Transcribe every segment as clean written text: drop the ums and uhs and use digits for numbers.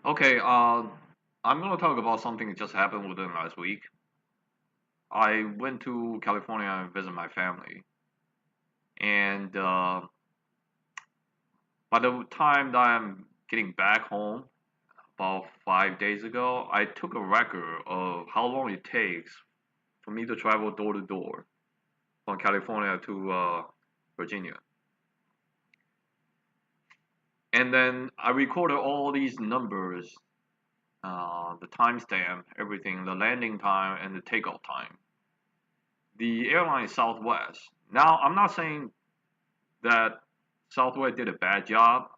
Okay, I'm gonna talk about something that just happened within last week. I went to California and visit my family, and by the time that I'm getting back home, about 5 days ago, I took a record of how long it takes for me to travel door to door from California to Virginia. And then I recorded all these numbers, the timestamp, everything, the landing time, and the takeoff time. The airline is Southwest. Now, I'm not saying that Southwest did a bad job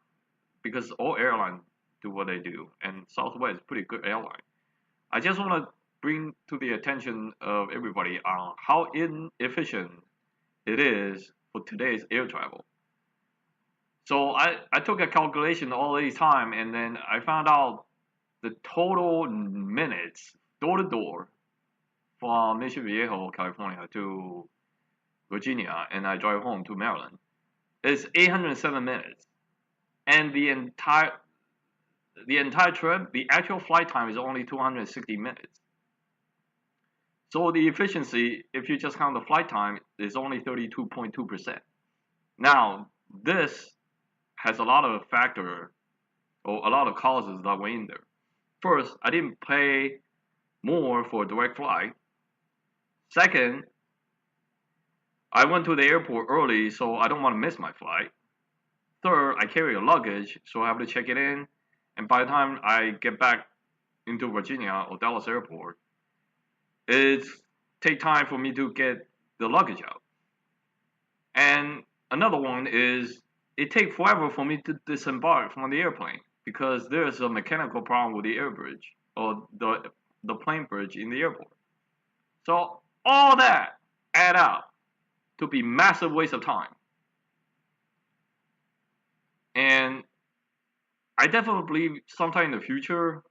because all airlines do what they do, and Southwest is a pretty good airline. I just want to bring to the attention of everybody on how inefficient it is for today's air travel. So I took a calculation all this time, and then I found out the total minutes door to door from Mission Viejo, California to Virginia, and I drive home to Maryland. It's 807 minutes, and the entire trip, the actual flight time is only 260 minutes. So the efficiency, if you just count the flight time, is only 32.2%. Now, this has a lot of factor or a lot of causes that went in there. First, I didn't pay more for a direct flight. Second, I went to the airport early, so I don't want to miss my flight. Third, I carry a luggage, so I have to check it in. And by the time I get back into Virginia or Dallas airport, it's take time for me to get the luggage out. And another one is it takes forever for me to disembark from the airplane because there's a mechanical problem with the air bridge or the plane bridge in the airport. So all that add up to be massive waste of time. And I definitely believe sometime in the future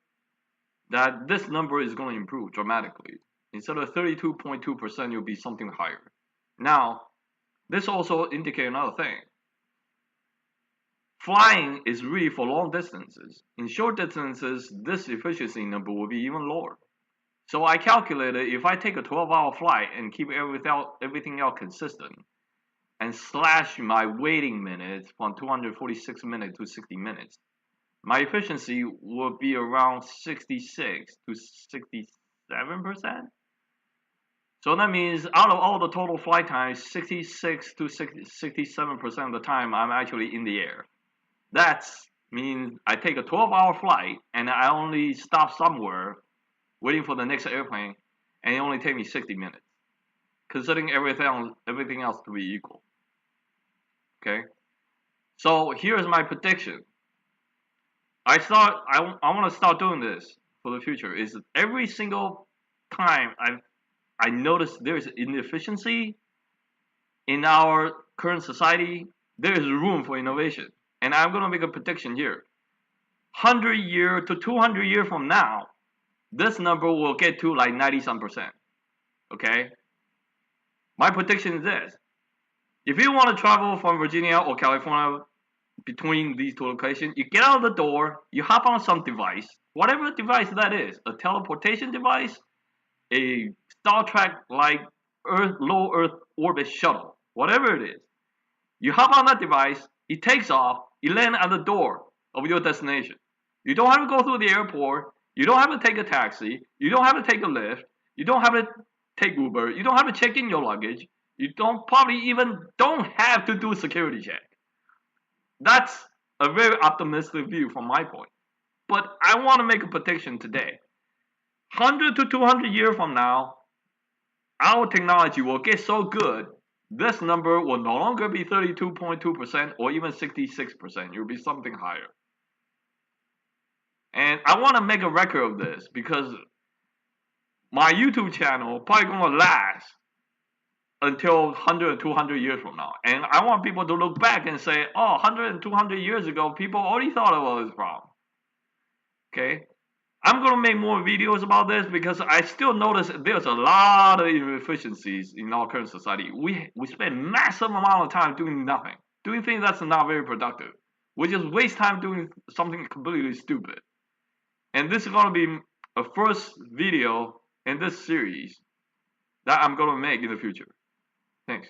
that this number is going to improve dramatically. Instead of 32.2%, it'll be something higher. Now, this also indicates another thing. Flying is really for long distances. In short distances, this efficiency number will be even lower. So I calculated if I take a 12-hour flight and keep everything else consistent and slash my waiting minutes from 246 minutes to 60 minutes, my efficiency would be around 66 to 67%. So that means out of all the total flight time, 66 to 67% of the time I'm actually in the air. That means I take a 12-hour flight and I only stop somewhere waiting for the next airplane, and it only takes me 60 minutes, considering everything else to be equal. Okay, so here's my prediction. I want to start doing this for the future. Is every single time I notice there's inefficiency in our current society, there is room for innovation. And I'm gonna make a prediction here. 100 year to 200 years from now, this number will get to like 90-some%. Okay? My prediction is this. If you want to travel from Virginia or California between these two locations, you get out of the door, you hop on some device, whatever device that is, a teleportation device, a Star Trek like low Earth orbit shuttle, whatever it is. You hop on that device, it takes off, you land at the door of your destination. You don't have to go through the airport, you don't have to take a taxi, you don't have to take a lift, you don't have to take Uber, you don't have to check in your luggage, you probably even don't have to do a security check. That's a very optimistic view from my point. But I want to make a prediction today. 100 to 200 years from now, our technology will get so good, this number will no longer be 32.2% or even 66%. It will be something higher. And I want to make a record of this because my YouTube channel probably going to last until 100 or 200 years from now. And I want people to look back and say, oh, 100 and 200 years ago, people already thought about this problem. Okay? I'm going to make more videos about this because I still notice there's a lot of inefficiencies in our current society. We spend massive amount of time doing nothing, doing things that's not very productive. We just waste time doing something completely stupid. And this is gonna be a first video in this series that I'm gonna make in the future. Thanks.